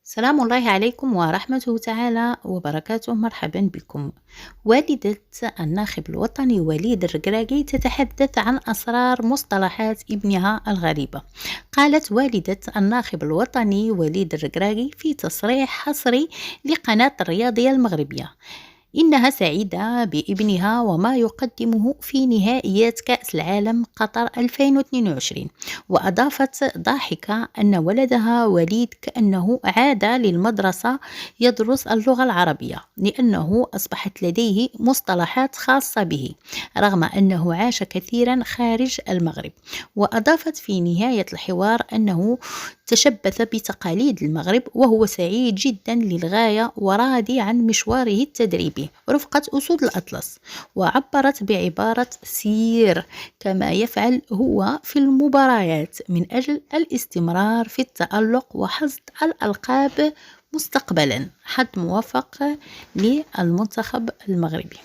سلام الله عليكم ورحمته تعالى وبركاته. مرحبا بكم. والدة الناخب الوطني وليد الركراكي تتحدث عن أسرار مصطلحات ابنها الغريبة. قالت والدة الناخب الوطني وليد الركراكي في تصريح حصري لقناة الرياضية المغربية إنها سعيدة بابنها وما يقدمه في نهائيات كأس العالم قطر 2022. وأضافت ضاحكة أن ولدها وليد كأنه عاد للمدرسة يدرس اللغة العربية لأنه أصبحت لديه مصطلحات خاصة به رغم أنه عاش كثيرا خارج المغرب. وأضافت في نهاية الحوار أنه تشبث بتقاليد المغرب وهو سعيد جدا للغاية وراضي عن مشواره التدريبي رفقة أسود الأطلس. وعبرت بعبارة سير كما يفعل هو في المباريات من أجل الاستمرار في التألق وحصد الألقاب مستقبلا. حظ موفق للمنتخب المغربي.